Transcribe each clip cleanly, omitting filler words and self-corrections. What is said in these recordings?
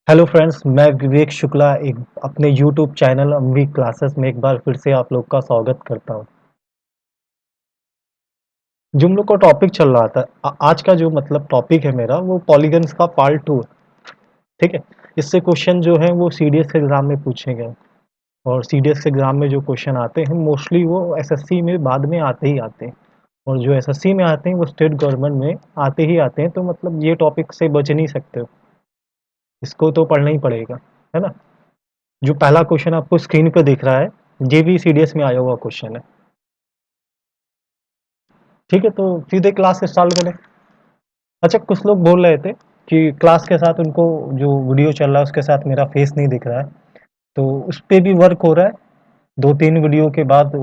Hello friends, मैं विवेक शुक्ला एक अपने यूट्यूब चैनल अम्वी क्लासेस में एक बार फिर से आप लोग का स्वागत करता हूँ। जो हम लोग का टॉपिक चल रहा था आज का जो मतलब टॉपिक है मेरा वो पॉलीगन्स का पार्ट 2 है। ठीक है। इससे क्वेश्चन जो है वो सीडीएस एग्जाम में पूछे गए और सीडीएस एग्जाम में जो क्वेश्चन आते हैं मोस्टली वो एसएससी में बाद में आते ही आते हैं। और जो एसएससी में आते हैं वो स्टेट गवर्नमेंट में आते ही आते हैं, तो मतलब ये टॉपिक से बच नहीं सकते हो, इसको तो पढ़ना ही पड़ेगा, है ना। जो पहला क्वेश्चन आपको स्क्रीन पे दिख रहा है ये भी सीडीएस में आया हुआ क्वेश्चन है। ठीक है, तो सीधे क्लास स्टार्ट करें। अच्छा, कुछ लोग बोल रहे थे कि क्लास के साथ उनको जो वीडियो चल रहा है उसके साथ मेरा फेस नहीं दिख रहा है, तो उस पे भी वर्क हो रहा है। 2-3 वीडियो के बाद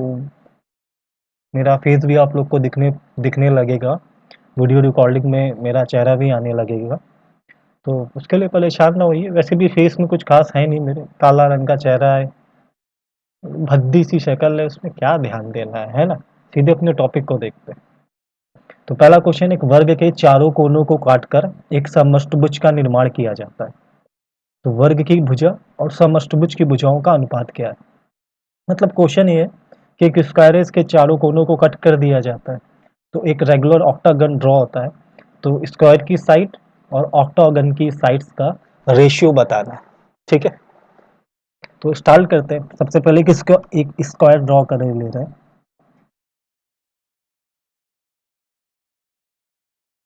मेरा फेस भी आप लोग को दिखने दिखने लगेगा। वीडियो रिकॉर्डिंग में मेरा चेहरा भी आने लगेगा, तो उसके लिए परेशान ना होइए। वैसे भी फेस में कुछ खास है नहीं, मेरे काला रंग का चेहरा है, भद्दी सी शक्ल है, उसमें क्या ध्यान देना है ना। सीधे अपने टॉपिक को देखते हैं। तो पहला क्वेश्चन, एक वर्ग के चारों कोनों को काटकर एक समष्टभुज का निर्माण किया जाता है। तो वर्ग की भुजा और समष्टभुज की भुजाओं का अनुपात क्या है। मतलब क्वेश्चन ये है कि एक स्क्वायर्स के चारों कोनों को कट कर दिया जाता है, तो एक रेगुलर ऑक्टागन ड्रॉ होता है। तो स्क्वायर की साइड और ऑक्टागन की साइड्स का रेशियो बताना है। ठीक है, तो स्टार्ट करते हैं। सबसे पहले किसका एक स्क्वायर ड्रॉ कर ले रहे हैं।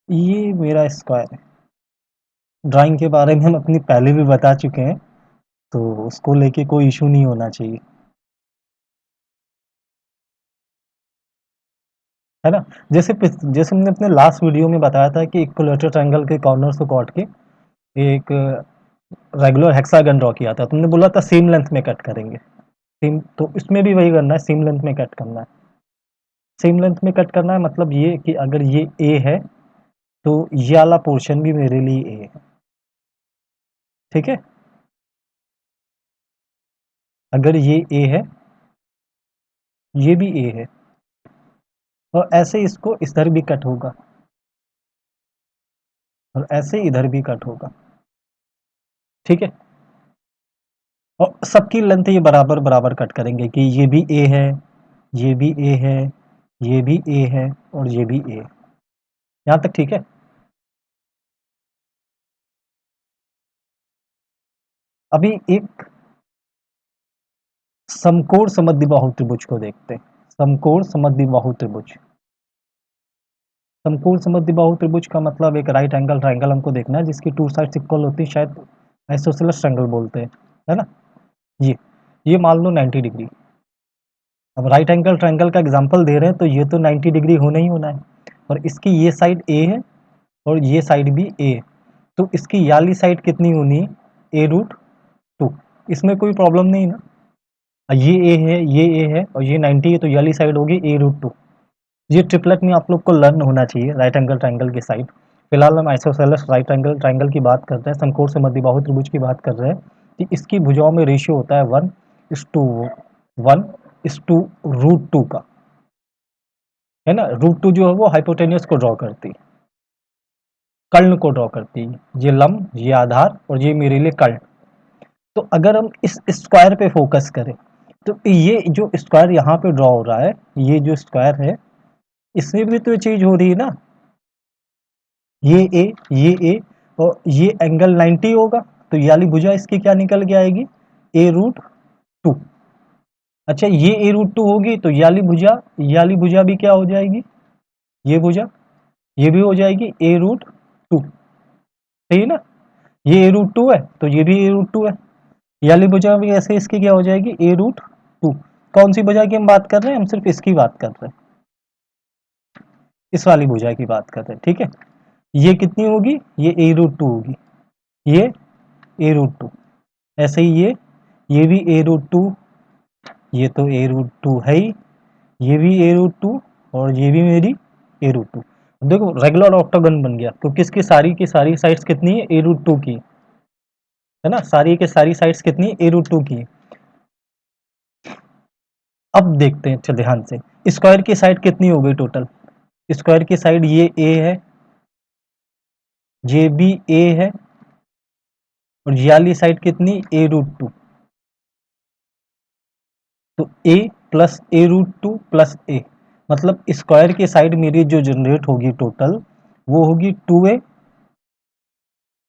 ये मेरा स्क्वायर है। ड्राइंग के बारे में हम अपनी पहले भी बता चुके हैं, तो उसको लेके कोई इशू नहीं होना चाहिए, है ना। जैसे हमने अपने लास्ट वीडियो में बताया था कि इक्विलेटरल ट्रायंगल के कॉर्नर्स को काट के एक रेगुलर हेक्सागन ड्रॉ किया था। तुमने बोला था सेम लेंथ में कट करेंगे। सेम, तो इसमें भी वही करना है, सेम लेंथ में कट करना है। सेम लेंथ में कट करना है मतलब ये कि अगर ये ए है तो ये वाला पोर्शन भी मेरे लिए ए है। ठीक है, अगर ये ए है, ये भी ए है, और ऐसे इसको इधर भी कट होगा और ऐसे इधर भी कट होगा। ठीक है, और सबकी लेंथ ये बराबर बराबर कट करेंगे कि ये भी ए है, ये भी ए है, ये भी ए है और ये भी ए। यहाँ तक ठीक है। अभी एक समकोण समद्विबाहु त्रिभुज को देखते हैं। समकोण समद्विबाहु त्रिभुज। समकोण समद्विबाहु त्रिभुज का मतलब एक राइट एंगल ट्रायंगल हमको देखना है जिसकी टू साइड्स इक्वल होती है, शायद आइसोसेलेस ट्रायंगल बोलते हैं, है ना। ये मान लो 90 डिग्री। अब राइट एंगल ट्रायंगल का एग्जांपल दे रहे हैं तो ये तो 90 डिग्री होना ही होना है, और इसकी ये साइड ए है और ये साइड भी ए है, तो इसकी ये वाली साइड कितनी होनी है, a√2। इसमें कोई प्रॉब्लम नहीं ना। ये ए है, ये ए है और ये 90 है, तो ये वाली साइड होगी a√2। ये ट्रिपलेट में आप लोग को लर्न होना चाहिए, राइट एंगल ट्रायंगल की साइड। फिलहाल हम आइसोसेलेस राइट एंगल ट्रायंगल की बात करते हैं, समकोण समद्विबाहु त्रिभुज की बात कर रहे हैं कि इसकी भुजाओं में रेशियो होता है 1:1:√2 का, है ना। √2 जो है वो हाइपोटेन्यूस को ड्रॉ करती है, कर्ण को ड्रॉ करती है। ये लंब, ये आधार और ये मेरे लिए कर्ण। तो अगर हम इस स्क्वायर पे फोकस करें तो ये जो स्क्वायर यहाँ पे ड्रॉ हो रहा है, ये जो स्क्वायर है इसमें भी तो ये चीज हो रही है ना। ये ए और ये एंगल 90 होगा, तो ये वाली भुजा इसकी क्या निकल के आएगी, a√2। अच्छा, ये a√2 होगी तो ये वाली भुजा भी क्या हो जाएगी, ये भुजा, ये भी हो जाएगी a√2। सही है ना। ये a√2 है तो ये भी a√2 है, ये वाली भुजा भी ऐसे इसकी क्या हो जाएगी, a√2। कौन सी भुजा की हम बात कर रहे हैं, हम सिर्फ इसकी बात कर रहे हैं, इस वाली भुजा की बात कर रहे हैं। ठीक है, ये कितनी होगी, ये a√2 होगी, ये a√2। ऐसे ही ये भी a√2, ये तो a√2 है ही, ये भी a√2 और ये भी मेरी a√2। देखो रेगुलर ऑक्टागन बन गया क्योंकि इसकी सारी की सारी साइड्स कितनी है, a√2 की, है ना। सारी के सारी साइड्स कितनी a√2 की। अब देखते हैं, चल ध्यान से, स्क्वायर की साइड कितनी हो गई टोटल। स्क्वायर की साइड ये a है, ये भी a है और ये वाली साइड कितनी, a√2। तो a plus a√2 plus a, मतलब स्क्वायर की साइड मेरी जो जनरेट होगी टोटल, वो होगी 2a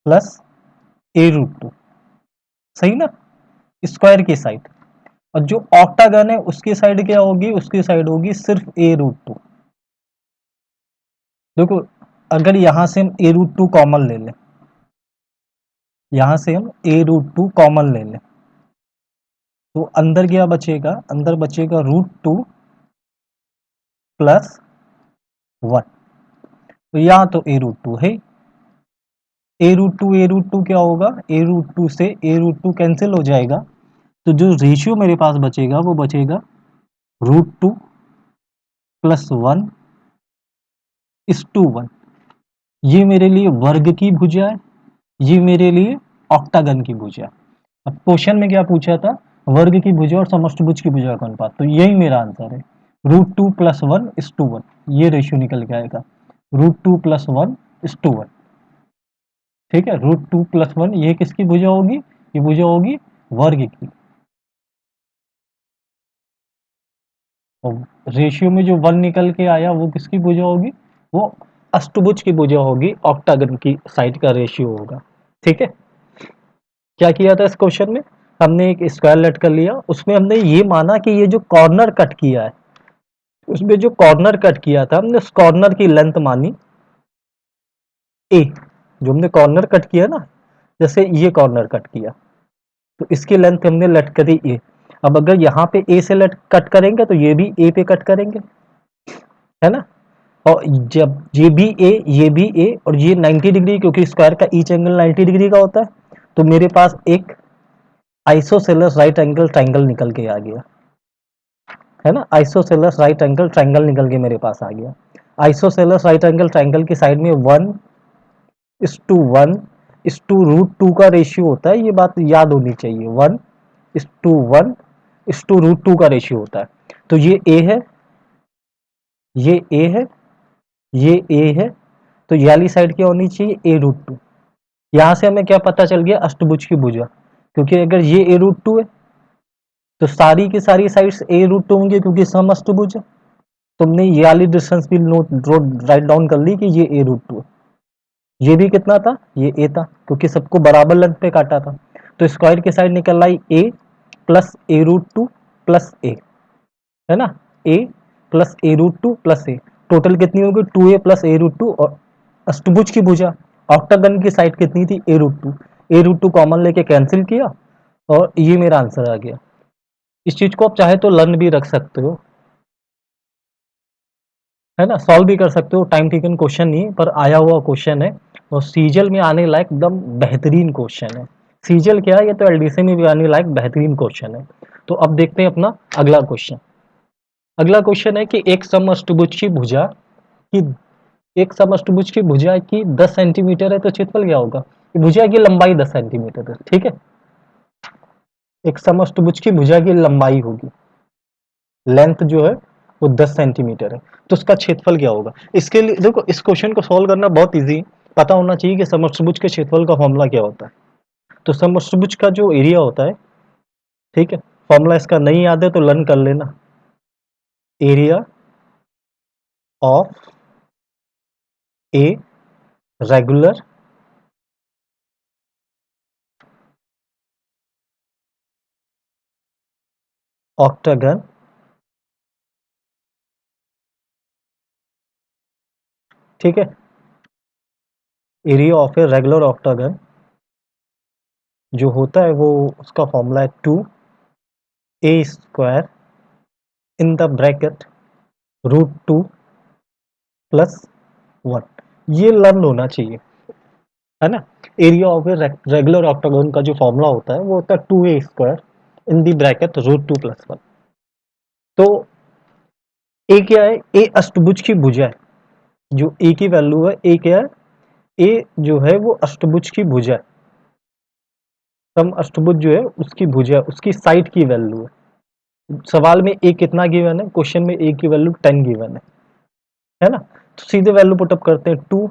प्लस a√2, सही ना, स्क्वायर की साइड। और जो ऑक्टागन है उसकी साइड क्या होगी, उसकी साइड होगी सिर्फ a√2। देखो अगर यहां से हम a√2 कॉमन ले लें, यहां से हम a√2 कॉमन ले लें, तो अंदर क्या बचेगा, अंदर बचेगा √2 प्लस 1। तो यहाँ तो a√2 है, a√2 क्या होगा, a√2 से a√2 कैंसिल हो जाएगा, तो जो रेशियो मेरे पास बचेगा वो बचेगा √2 प्लस 1 इस टू 1। ये मेरे लिए वर्ग की भुजा है, ये मेरे लिए ऑक्टागन की भुजा है। अब क्वेश्चन में क्या पूछा था, वर्ग की भुजा और समष्टभुज की भुजा का अनुपात, तो यही मेरा आंसर है, √2 प्लस 1 इस टू 1, ये रेशियो निकल के आएगा, √2 प्लस 1 इस टू 1। ठीक है, √2 प्लस 1 ये किसकी भुजा होगी, ये भुजा होगी वर्ग की। और रेशियो में जो 1 निकल के आया वो किसकी भुजा होगी, वो अष्टभुज की भुजा होगी, ऑक्टागन की साइड का रेशियो होगा। ठीक है, क्या किया था इस क्वेश्चन में, हमने एक स्क्वायर लेट कर लिया, उसमें हमने ये माना कि ये जो कॉर्नर कट किया है, उसमें जो कॉर्नर कट किया था हमने उस कॉर्नर की लेंथ मानी a, जो हमने कॉर्नर कट किया ना, जैसे ये कॉर्नर कट किया तो इसकी लेंथ हमने लेट करी a। अब अगर यहाँ पे a से लेट कट करेंगे तो ये भी a पे कट करेंगे, है ना, और जब ये भी a और ये 90 डिग्री, क्योंकि स्क्वायर का ईच एंगल 90 डिग्री का होता है, तो मेरे पास एक आइसोसेलेस राइट एंगल ट्राइंगल निकल के आ गया, है ना, आइसोसेलेस राइट एंगल ट्राइंगल निकल के मेरे पास आ गया। आइसोसेलेस राइट एंगल ट्राइंगल की साइड में 1:1:√2 का रेशियो होता है, ये बात याद होनी चाहिए, 1:1:√2 का रेशियो होता है। तो ये a है, ये a है, ये a है, तो ये वाली साइड क्या होनी चाहिए, a√2। यहां से हमें क्या पता चल गया, अष्टभुज की भुजा, क्योंकि अगर ये a√2 है तो सारी की सारी साइड्स a√2 होंगी, क्योंकि सम अष्टभुज है। तुमने ये वाली डिस्टेंस भी राइट डाउन कर ली कि ये a√2 है। ये भी कितना था, ये a था, क्योंकि सबको बराबर लेंथ पे काटा था। तो स्क्वायर की साइड निकल आई a plus a√2 plus a, है ना, a plus a√2 plus a, total कितनी होगी 2a प्लस a√2। और अष्टभुज की भुजा ऑक्टागन की साइड कितनी थी, a√2 कॉमन लेके कैंसिल किया और ये मेरा आंसर आ गया। इस चीज को आप चाहे तो लर्न भी रख सकते हो, है ना, सॉल्व भी कर सकते हो, टाइम टेकन क्वेश्चन नहीं पर आया हुआ क्वेश्चन है, और सीजल में आने लायक एकदम बेहतरीन क्वेश्चन है। सीजल क्या है, ये तो एलडीसी में भी आने लायक बेहतरीन क्वेश्चन है। तो अब देखते हैं अपना अगला क्वेश्चन। अगला क्वेश्चन है कि एक समअष्टभुज की भुजा की, एक समअष्टभुज की भुजा की 10 सेंटीमीटर है, तो क्षेत्रफल क्या होगा, भुजा की लंबाई 10 सेंटीमीटर है। ठीक है, एक समअष्टभुज की भुजा की लंबाई होगी, लेंथ जो है वो 10 सेंटीमीटर है, तो उसका क्षेत्रफल क्या होगा। इसके लिए देखो, इस क्वेश्चन को सॉल्व करना बहुत इजी, पता होना चाहिए कि समअष्टभुज के क्षेत्रफल का फॉर्मूला क्या होता है। तो समअष्टभुज का जो एरिया होता है, ठीक है, फॉर्मूला इसका नहीं याद है तो लर्न कर लेना, area of a regular octagon ठीक है, area of a regular octagon जो होता है वो, उसका फॉर्मूला है 2a² in the bracket √2 plus 1। ये लर्न होना चाहिए, है ना। Area of a regular octagon का जो फॉर्मूला होता है वो होता है 2a² इन दी ब्रैकेट √2 प्लस 1। तो ए क्या है, ए अष्टभुज की भुजा है, जो ए की वैल्यू है, ए क्या है, ए जो है वो अष्टभुज की भुजा है, सम अष्टभुज जो है उसकी भुजा है, उसकी साइड की वैल्यू है। सवाल में ए कितना गिवन है, क्वेश्चन में ए की वैल्यू 10 गिवन है ना। तो सीधे वैल्यू पुटअप करते हैं, 2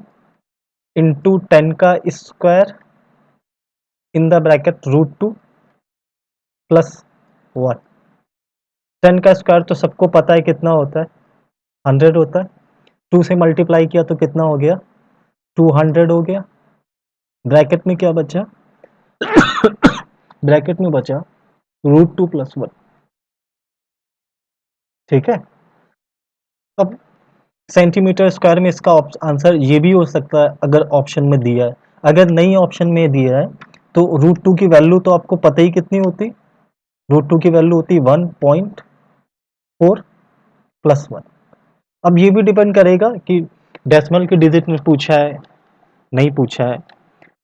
इंटू 10 का square in the bracket √2 plus 1। 10 का स्क्वायर तो सबको पता है कितना होता है, 100 होता है। 2 से मल्टीप्लाई किया तो कितना हो गया, 200 हो गया। ब्रैकेट में क्या बचा, ब्रैकेट में बचा √2 प्लस 1। ठीक है। अब सेंटीमीटर स्क्वायर में इसका आंसर ये भी हो सकता है अगर ऑप्शन में दिया है। अगर नहीं ऑप्शन में दिया है तो √2 की वैल्यू तो आपको पता ही कितनी होती, √2 की वैल्यू होती 1.4 प्लस 1। अब ये भी डिपेंड करेगा कि डेसिमल के डिजिट में पूछा है, नहीं पूछा है,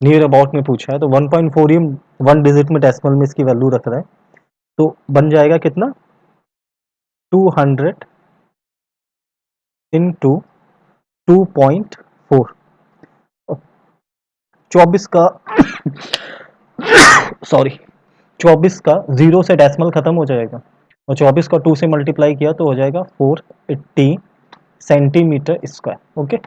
नियर अबाउट में पूछा है, तो 1.4 ही 1 डिजिट में डेसिमल में इसकी वैल्यू रख रहा है, तो बन जाएगा कितना, 200 इंटू 2.4। 24 का सॉरी 24 का 0 से डेसिमल खत्म हो जाएगा और 24 का 2 से मल्टीप्लाई किया तो हो जाएगा 480 सेंटीमीटर स्क्वायर। ओके,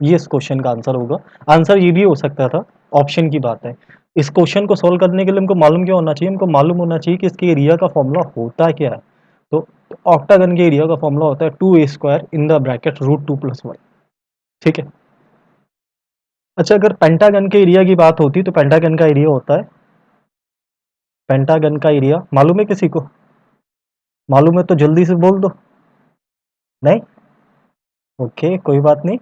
ये इस क्वेश्चन का आंसर होगा। आंसर ये भी हो सकता था, ऑप्शन की बात है। इस क्वेश्चन को सॉल्व करने के लिए हमको मालूम क्या होना चाहिए, हमको मालूम होना चाहिए कि इसके एरिया का फॉर्मूला होता क्या है। तो ऑक्टागन के एरिया का फॉर्मूला होता है 2a² in the bracket √2 plus 1। ठीक है। अच्छा, अगर पेंटागन के एरिया की बात होती तो पेंटागन का एरिया होता है, पेंटागन का एरिया मालूम है किसी को, मालूम है तो जल्दी से बोल दो। नहीं, ओके कोई बात नहीं।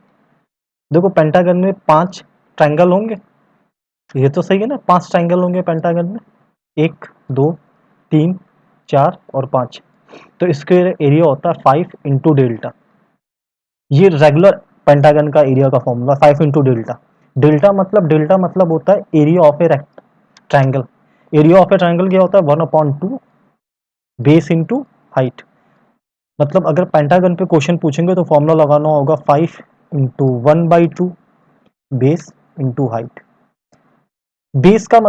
देखो पेंटागन में 5 ट्रायंगल होंगे, ये तो सही है ना, 5 ट्रायंगल होंगे पेंटागन में, 1 2 3 4 और 5। तो इसके एरिया होता है 5 इंटू डेल्टा। ये रेगुलर पेंटागन का एरिया का फॉर्मूला 5 इंटू डेल्टा। डेल्टा मतलब होता है area of A triangle. Area of A triangle क्या होता है, 1/2 बेस इंटू हाइट। मतलब अगर पेंटागन पे क्वेश्चन पूछेंगे तो फॉर्मूला लगाना होगा 5 into 1/2 base into height. Base का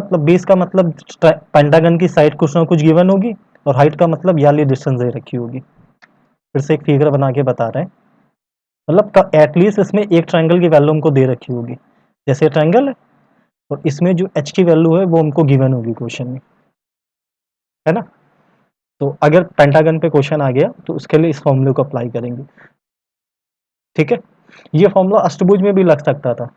मतलब पेंटागन की साइड कुछ ना कुछ गिवन होगी और हाइट का मतलब याली डिस्टेंस दे रखी होगी। फिर से एक फिगर बना के बता रहे हैं, मतलब एटलीस्ट इसमें एक ट्रायंगल की वैल्यू हमको दे रखी होगी। जैसे ट्रायंगल है और इसमें जो एच की वैल्यू है वो हमको गिवन होगी क्वेश्चन में, है ना। तो अगर पेंटागन पे क्वेश्चन आ गया तो उसके लिए इस फॉर्मूले को अप्लाई करेंगे। ठीक है। ये फॉर्मूला अष्टभुज में भी लग सकता था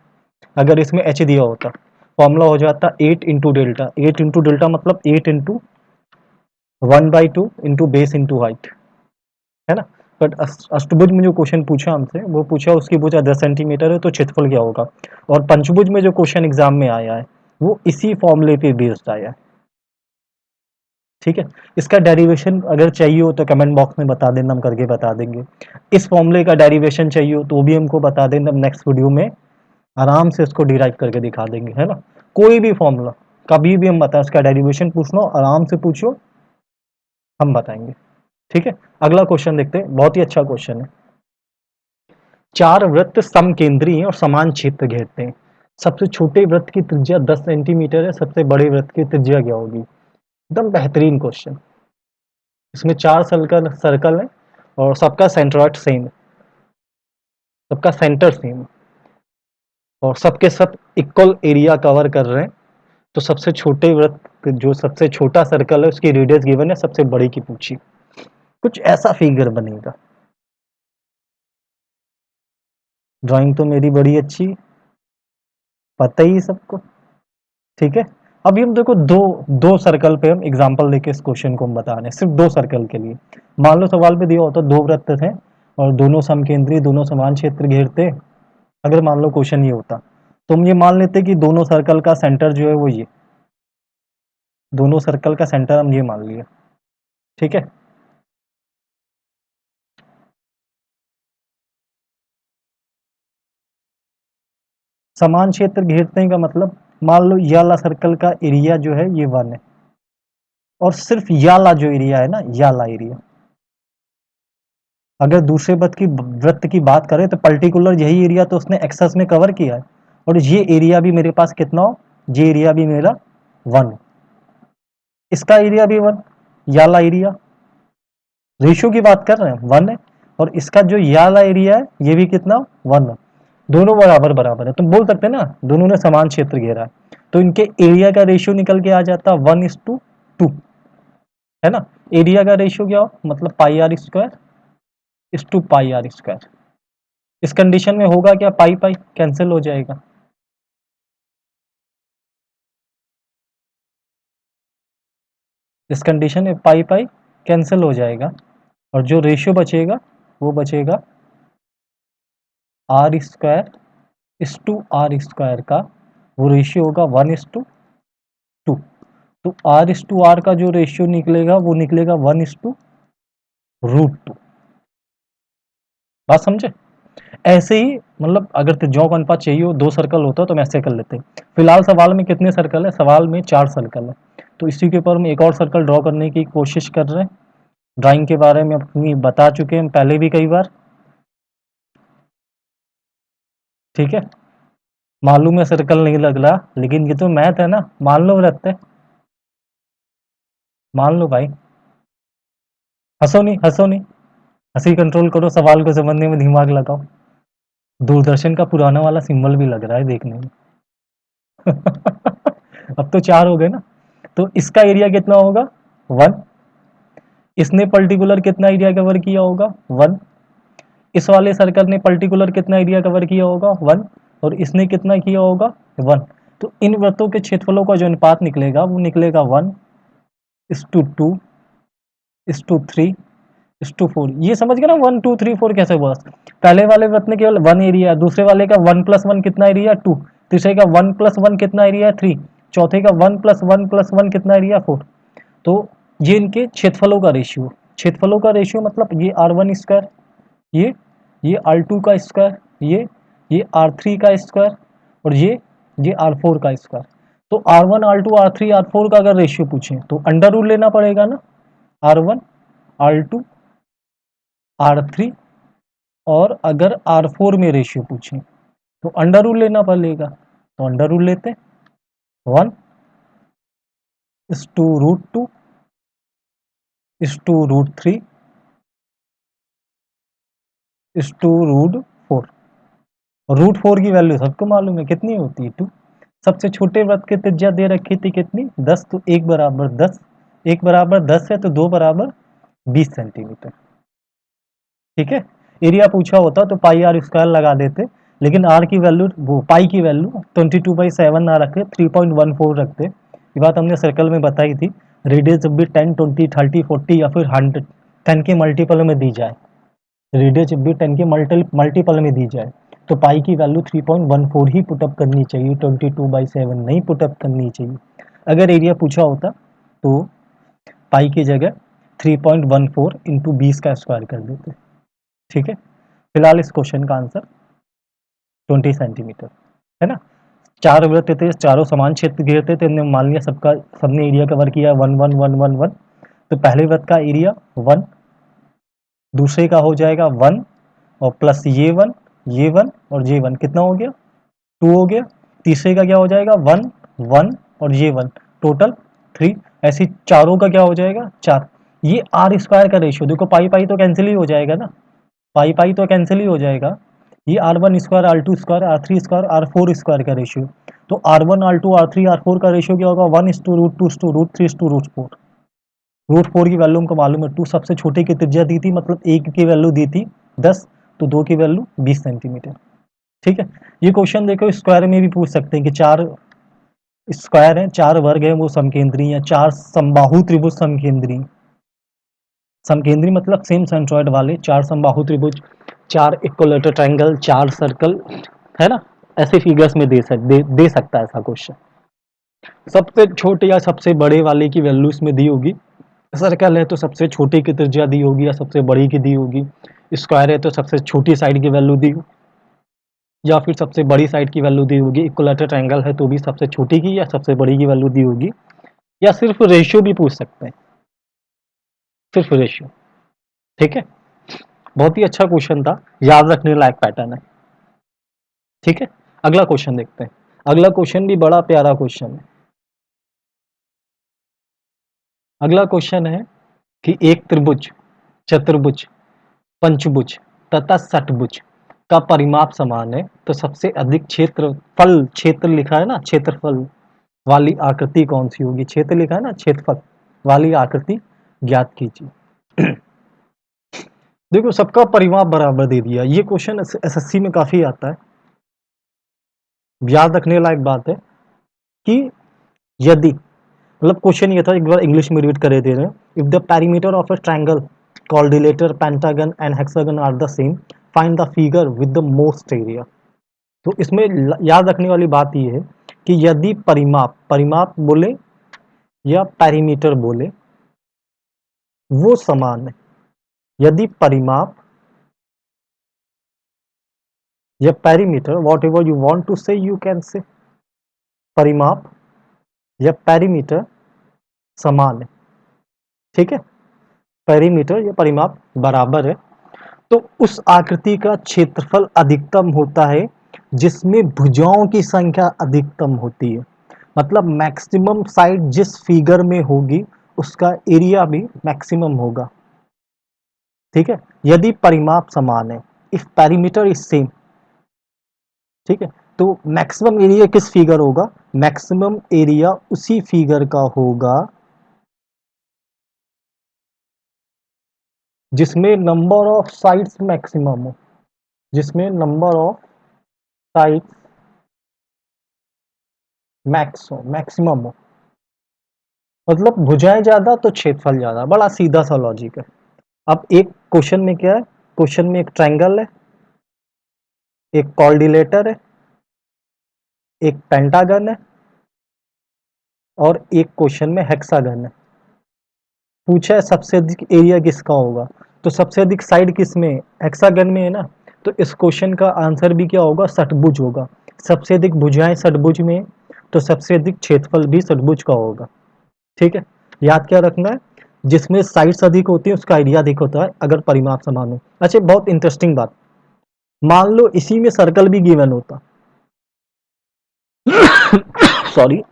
अगर इसमें एच दिया होता। फॉर्मूला हो जाता 8 इंटू डेल्टा। 8 इंटू डेल्टा मतलब 8 into 1/2 into base into height, है ना। बट अष्टभुज में जो क्वेश्चन पूछा हमसे, वो पूछा उसकी भुजा 10 सेंटीमीटर है तो क्षेत्रफल क्या होगा। और पंचभुज में जो क्वेश्चन एग्जाम में आया है वो इसी फॉर्मूले पे बेस्ड आया है। ठीक है। इसका डेरिवेशन अगर चाहिए हो तो कमेंट बॉक्स में बता देना, हम करके बता देंगे। इस फॉर्मूले का डेरिवेशन चाहिए हो तो भी हमको बता देना, हम नेक्स्ट वीडियो में आराम से इसको डिराइव करके दिखा देंगे, है ना। कोई भी फॉर्मूला कभी भी हम बताएं, उसका डेरिवेशन पूछना आराम से पूछो, हम बताएंगे। ठीक है। अगला क्वेश्चन देखते हैं, बहुत ही अच्छा क्वेश्चन है। 4 वृत्त समकेंद्री और समान क्षेत्र घेरते हैं। सबसे छोटे वृत्त की त्रिज्या 10 सेंटीमीटर है, सबसे बड़े वृत्त की त्रिज्या क्या होगी। एकदम बेहतरीन क्वेश्चन। इसमें 4 सर्कल है और सबका सेंट्रॉइड सेम है, सबका सेंटर सेम है और सबके सब इक्वल एरिया कवर कर रहे हैं। तो सबसे छोटे वृत्त, जो सबसे छोटा सर्कल है उसकी रेडियस गिवन है, सबसे बड़ी की पूछी। कुछ ऐसा फिगर बनेगा। ड्राइंग तो मेरी बड़ी अच्छी, पता ही सबको। ठीक है। अभी हम देखो दो सर्कल पे हम एग्जांपल लेके इस क्वेश्चन को हम बता रहे हैं, सिर्फ 2 सर्कल के लिए। मान लो सवाल पे दिया होता 2 वृत्त थे और दोनों समकेंद्री, दोनों समान क्षेत्र घेरते। अगर मान लो क्वेश्चन ये होता तो हम ये मान लेते कि दोनों सर्कल का सेंटर जो है वो ये, दोनों सर्कल का सेंटर हम ये मान लिया। ठीक है। समान क्षेत्र घेरते हैं का मतलब, मान लो ये वाला सर्कल का एरिया जो है ये 1 है और सिर्फ ये वाला जो एरिया है ना, ये वाला एरिया, अगर दूसरे वृत्त की बात करें तो पर्टिकुलर यही एरिया तो उसने एक्सेस में कवर किया है और ये एरिया भी मेरे पास कितना हो, ये एरिया भी मेरा 1 हो, इसका एरिया भी 1, ये वाला एरिया, रेशियो की बात कर रहे हैं 1 है और इसका जो ये वाला एरिया है ये भी कितना 1 है। दोनों बराबर बराबर है, तुम बोल सकते हैं ना दोनों ने समान क्षेत्र घेरा है। तो इनके एरिया का रेशियो निकल के आ जाता 1:2, है ना। एरिया का रेशियो क्या हो, मतलब पाई आर स्क्वायर इस टू पाई आर स्क्वायर। इस कंडीशन में होगा क्या, पाई पाई कैंसिल हो जाएगा। इस कंडीशन में पाई पाई कैंसिल हो जाएगा और जो रेशियो बचेगा वो बचेगा आर स्क्वायर इस टू आर स्क्वायर का, वो रेशियो होगा 1:2। तो आर इस टू आर का जो रेशियो निकलेगा वो निकलेगा 1:√2। बात समझे। ऐसे ही मतलब अगर त्रिज्याओं का अनुपात चाहिए हो, 2 सर्कल होता तो हम ऐसे कर लेते हैं। फिलहाल सवाल में कितने सर्कल है, सवाल में 4 सर्कल है। तो इसी के ऊपर हम एक और सर्कल ड्रॉ करने की कोशिश कर रहे हैं। ड्राइंग के बारे में अपनी बता चुके हैं पहले भी कई बार, ठीक है। मालूम है सर्कल नहीं लग रहा, लेकिन ये तो मैथ है ना, मान लो रहते, मान लो भाई। हंसो नहीं, हंसो नहीं, हंसी कंट्रोल करो, सवाल को समझने में दिमाग लगाओ। दूरदर्शन का पुराना वाला सिंबल भी लग रहा है देखने में। अब तो 4 हो गए ना। तो इसका एरिया कितना होगा, 1। इसने पर्टिकुलर कितना एरिया कवर किया होगा, 1। इस वाले सर्कल ने पर्टिकुलर कितना एरिया कवर किया होगा, 1। और इसने कितना किया होगा, 1। तो इन वृत्तों के क्षेत्रफलों का जो अनुपात निकलेगा वो निकलेगा 1:2, 1:3, 1:4। ये समझ गए ना, 1 2 3 4 कैसे हुआ। पहले वाले वृत्त में केवल 1 एरिया है, दूसरे वाले का 1+1 कितना एरिया, 2। तीसरे का 1+1 कितना एरिया, 3। चौथे का 1+1+1 कितना एरिया, 4। तो ये इनके क्षेत्रफलों का रेशियो, क्षेत्रफलों का रेशियो मतलब ये R1 स्क्वायर, ये R2 का स्क्वायर, ये R3 का स्क्वायर, और ये R4 का स्क्वायर। तो R1 R2 R3 R4 का अगर रेशियो पूछें तो अंडर रूट लेना पड़ेगा ना, R1 R2 R3, और अगर R4 में रेशियो पूछें तो अंडर रूट लेना पड़ेगा, तो अंडर रूट लेते हैं। 1:√2 1:3 1:4। √4 की वैल्यू सबको मालूम है कितनी होती है, 2। सबसे छोटे वृत्त की त्रिज्या दे रखी थी कितनी, 10। तो 1 बराबर 10, 1 बराबर 10 है तो 2 बराबर 20 सेंटीमीटर, ठीक है। एरिया पूछा होता तो पाई आर स्क्वायर लगा देते, लेकिन आर की वैल्यू, वो पाई की वैल्यू 22/7 ना रखे, 3.14 रखते। ये बात हमने सर्कल में बताई थी। रेडियस जब भी 10 20 30 40 या फिर 100 10 के मल्टीपल में दी जाए, रेडियस जब भी 10 के मल्टीपल में दी जाए तो पाई की वैल्यू 3.14 ही पुटअप करनी चाहिए, 22/7 नहीं पुटअप करनी चाहिए। अगर एरिया पूछा होता तो पाई की जगह 3.14 इंटू 20 का स्क्वायर कर देते, ठीक है। फिलहाल इस क्वेश्चन का आंसर 20 सेंटीमीटर, है ना। 4 वृत्त थे, चारों समान क्षेत्र घेरते थे, हमने मान लिया सबने एरिया कवर किया 1 1 1 1 1। तो पहले वृत्त का एरिया 1, दूसरे का हो जाएगा 1 और प्लस ये 1 और ये 1 कितना हो गया, 2 हो गया। तीसरे का क्या हो जाएगा, 1 1 और ये 1 टोटल 3। ऐसे चारों का क्या हो जाएगा, 4। ये आर स्क्वायर का रेशियो देखो, पाई पाई तो कैंसिल ही हो जाएगा ना, पाई पाई तो कैंसिल ही हो जाएगा। ये R1 square R2 square R3 square R4 square का रेशियो। तो R1 R2 R3 R4 का रेशियो क्या होगा, 1:√2:√3:4। √4 की वैल्यू हमको मालूम है, 2 सबसे छोटे की त्रिज्या दी थी, मतलब 1 की वैल्यू दी थी 10, तो 2 की वैल्यू 20 सेंटीमीटर, ठीक है। ये क्वेश्चन देखो स्क्वायर में भी पूछ सकते हैं कि 4 स्क्वायर है, 4 वर्ग है वो समकेंद्री या 4 समबाहु त्रिभुज समकेंद्री। समकेंद्री मतलब सेम सेंट्रॉइड वाले 4 समबाहु त्रिभुज, 4 इक्विलेटरल ट्रायंगल, 4 सर्कल, है ना। ऐसे फिगर्स में दे सकता है ऐसा क्वेश्चन। सबसे छोटे या सबसे बड़े वाले की वैल्यू इसमें दी होगी। सर्कल है तो सबसे छोटे की त्रिज्या दी होगी या सबसे बड़ी की दी होगी। स्क्वायर है तो सबसे छोटी साइड की वैल्यू दी या फिर सबसे बड़ी साइड की वैल्यू दी होगी। इक्विलेटरल ट्रायंगल है तो भी सबसे छोटी की या सबसे बड़ी की वैल्यू दी होगी, या सिर्फ रेशियो भी पूछ सकते हैं, सिर्फ रेशियो, ठीक है। बहुत ही अच्छा क्वेश्चन था, याद रखने लायक पैटर्न है, ठीक है। अगला क्वेश्चन देखते हैं। अगला क्वेश्चन भी बड़ा प्यारा क्वेश्चन है। अगला क्वेश्चन है कि एक त्रिभुज, चतुर्भुज, पंचभुज तथा षटभुज का परिमाप समान है, तो सबसे अधिक क्षेत्रफल, क्षेत्र लिखा है ना, क्षेत्रफल, वाली आकृति कौन सी होगी? क्षेत्र लिखा है ना, क्षेत्रफल वाली आकृति ज्ञात कीजिए। देखो सबका परिमाप बराबर दे दिया। ये क्वेश्चन एसएससी में काफी आता है। याद रखने लायक बात है कि यदि, मतलब क्वेश्चन ये था, एक बार इंग्लिश में रीड करे दे रहे हैं। If the perimeter of a triangle, coordinator, pentagon and hexagon are the same, find the figure with the most area. तो इसमें याद रखने वाली बात ये है कि यदि परिमाप, परिमाप बोले या पेरीमीटर बोले, वो समान है। यदि परिमाप या perimeter, whatever you want to say, you can say, परिमाप या पेरीमीटर समान है, ठीक है, पेरीमीटर या परिमाप बराबर है, तो उस आकृति का क्षेत्रफल अधिकतम होता है जिसमें भुजाओं की संख्या अधिकतम होती है। मतलब मैक्सिमम साइड जिस फिगर में होगी उसका एरिया भी मैक्सिमम होगा, ठीक है, यदि परिमाप समान है, इफ पेरीमीटर इज सेम, ठीक है। तो मैक्सिमम एरिया किस फिगर होगा? मैक्सिमम एरिया उसी फिगर का होगा जिसमें नंबर ऑफ साइड्स मैक्सिमम हो, जिसमें नंबर ऑफ साइड्स मैक्सिमम हो। मतलब भुजाएं ज्यादा तो क्षेत्रफल ज्यादा, बड़ा सीधा सा लॉजिक है। अब एक क्वेश्चन में क्या है? क्वेश्चन में एक ट्रायंगल है, एक कोऑर्डिनेटर है, एक पेंटागन है और एक क्वेश्चन में हेक्सागन है। पूछा है सबसे अधिक एरिया किसका होगा, तो सबसे अधिक साइड किस में? हेक्सागन में है ना, तो इस क्वेश्चन का आंसर भी क्या होगा? षटभुज होगा। सबसे अधिक भुजाएं षटभुज में, तो सबसे अधिक क्षेत्रफल भी षटभुज का होगा, ठीक है। याद क्या रखना है? जिसमें साइड्स अधिक होती है उसका एरिया अधिक होता है अगर परिमाप समान हो। अच्छा, बहुत इंटरेस्टिंग बात, मान लो इसी में सर्कल भी गिवन होता, सॉरी,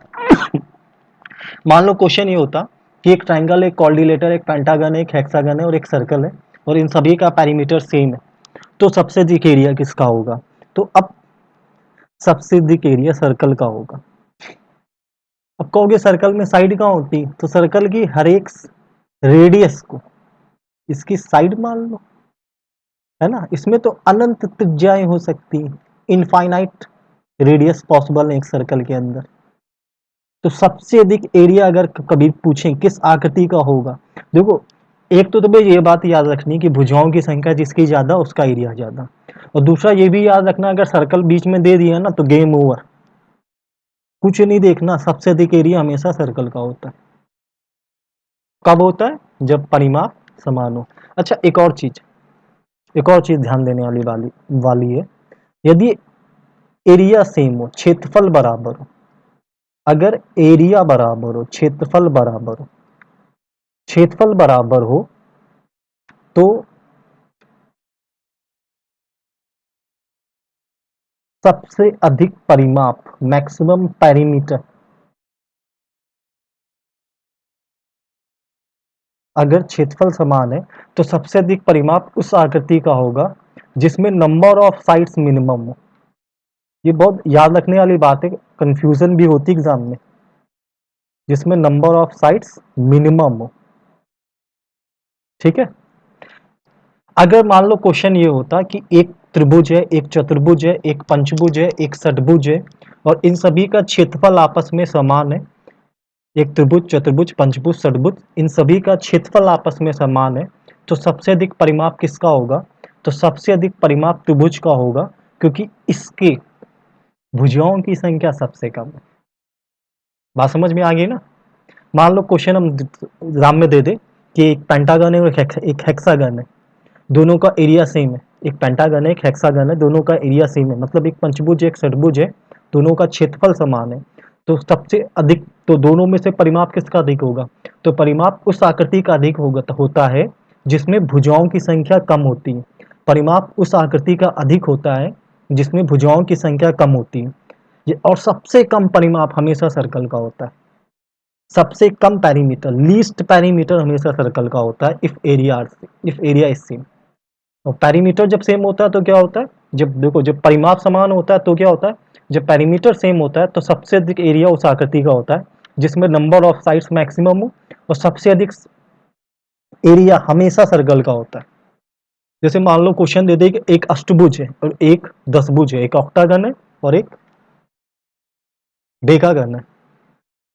मान लो क्वेश्चन ये होता कि एक ट्रायंगल, एक कोऑर्डिनेटर, एक पेंटागन है, एक हेक्सागन है और एक सर्कल है और इन सभी का पेरीमीटर सेम है, तो सबसे अधिक एरिया किसका होगा? तो अब सबसे अधिक एरिया सर्कल का होगा। अब कहोगे सर्कल में साइड कहाँ होती? तो सर्कल की हर एक रेडियस को इसकी साइड मान लो, है ना। इसमें तो अनंत त्रिज्याएं हो सकती हैं, इनफाइनाइट रेडियस पॉसिबल है एक सर्कल के अंदर। तो सबसे अधिक एरिया अगर कभी पूछें किस आकृति का होगा, देखो एक तो तुम्हें ये बात याद रखनी कि भुजाओं की संख्या जिसकी ज्यादा उसका एरिया ज्यादा, और दूसरा ये भी याद रखना अगर सर्कल बीच में दे दिया ना तो गेम ओवर, कुछ नहीं देखना, सबसे अधिक एरिया हमेशा सर्कल का होता है। कब होता है? जब परिमाप समान हो। अच्छा, एक और चीज ध्यान देने वाली है, यदि एरिया सेम हो, क्षेत्रफल बराबर हो, अगर एरिया बराबर हो, क्षेत्रफल बराबर हो तो सबसे अधिक परिमाप, मैक्सिमम पेरीमीटर, अगर क्षेत्रफल समान है तो सबसे अधिक परिमाप उस आकृति का होगा जिसमें नंबर ऑफ साइड्स मिनिमम हो। ये बहुत याद रखने वाली बात है, कंफ्यूजन भी होती एग्जाम में, जिसमें नंबर ऑफ साइड्स मिनिमम हो, ठीक है। अगर मान लो क्वेश्चन ये होता कि एक त्रिभुज है, एक चतुर्भुज है, एक पंचभुज है, एक षटभुज है और इन सभी का क्षेत्रफल आपस में समान है, एक त्रिभुज, चतुर्भुज, पंचभुज, षटभुज, इन सभी का क्षेत्रफल आपस में समान है, तो सबसे अधिक परिमाप किसका होगा? तो सबसे अधिक परिमाप त्रिभुज का होगा, क्योंकि इसके भुजाओं की संख्या सबसे कम है। बात समझ में आ गई ना? मान लो क्वेश्चन हम एग्जाम में दे दे कि एक पेंटागन है और एक हेक्सागन है, दोनों का एरिया सेम है। एक पेंटागन है, एक हेक्सागन है, दोनों का एरिया सेम है, मतलब एक पंचभुज एक षटभुज है, दोनों का क्षेत्रफल समान है, तो सबसे अधिक, तो दोनों में से परिमाप किसका अधिक होगा? तो परिमाप उस आकृति का अधिक होता है जिसमें भुजाओं की संख्या कम होती है। परिमाप उस आकृति का अधिक होता है जिसमें भुजाओं की संख्या कम होती है। और सबसे कम परिमाप हमेशा सर्कल का होता है। सबसे कम पेरीमीटर, लीस्ट पेरीमीटर हमेशा सर्कल का होता है इफ एरिया इज सेम। और पेरीमीटर जब सेम होता है तो क्या होता है, जब देखो जब परिमाप समान होता है तो क्या होता है, जब पेरीमीटर सेम होता है तो सबसे अधिक एरिया उस आकृति का होता है जिसमें नंबर ऑफ साइड्स मैक्सिमम हो, और सबसे अधिक एरिया हमेशा सर्कल का होता है। जैसे मान लो क्वेश्चन दे दे कि एक अष्टभुज है और एक दसभुज है, एक ऑक्टागन है और एक डेकागन है,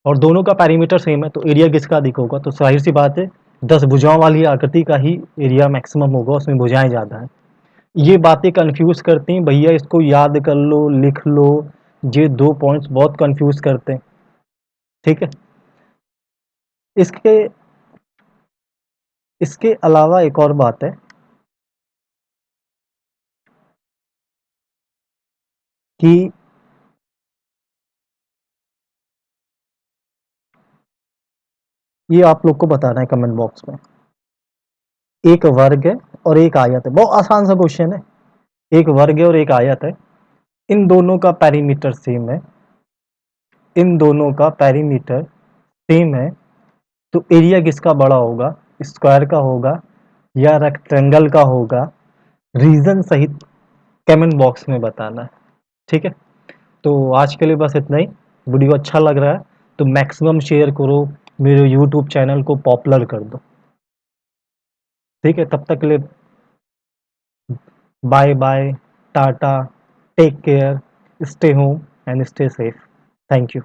और दोनों का पैरीमीटर सेम है, तो एरिया किसका अधिक होगा, तो जाहिर सी बात है 10 भुजाओं वाली आकृति का ही एरिया मैक्सिमम होगा, उसमें भुजाएं ज़्यादा हैं। ये बातें कंफ्यूज करती हैं भैया, इसको याद कर लो, लिख लो, ये 2 पॉइंट्स बहुत कंफ्यूज करते हैं, ठीक है। इसके इसके अलावा एक और बात है कि ये आप लोग को बताना है कमेंट बॉक्स में, एक वर्ग है और एक आयत है, बहुत आसान सा क्वेश्चन है। एक वर्ग है और एक आयत है, इन दोनों का पेरीमीटर सेम है, इन दोनों का पेरीमीटर सेम है, तो एरिया किसका बड़ा होगा, स्क्वायर का होगा या रेक्टेंगल का होगा, रीजन सहित कमेंट बॉक्स में बताना है, ठीक है। तो आज के लिए बस इतना ही। वीडियो अच्छा लग रहा है तो मैक्सिमम शेयर करो, मेरे यूट्यूब चैनल को पॉपुलर कर दो, ठीक है। तब तक के लिए bye bye, tata, take care, stay home and stay safe. Thank you.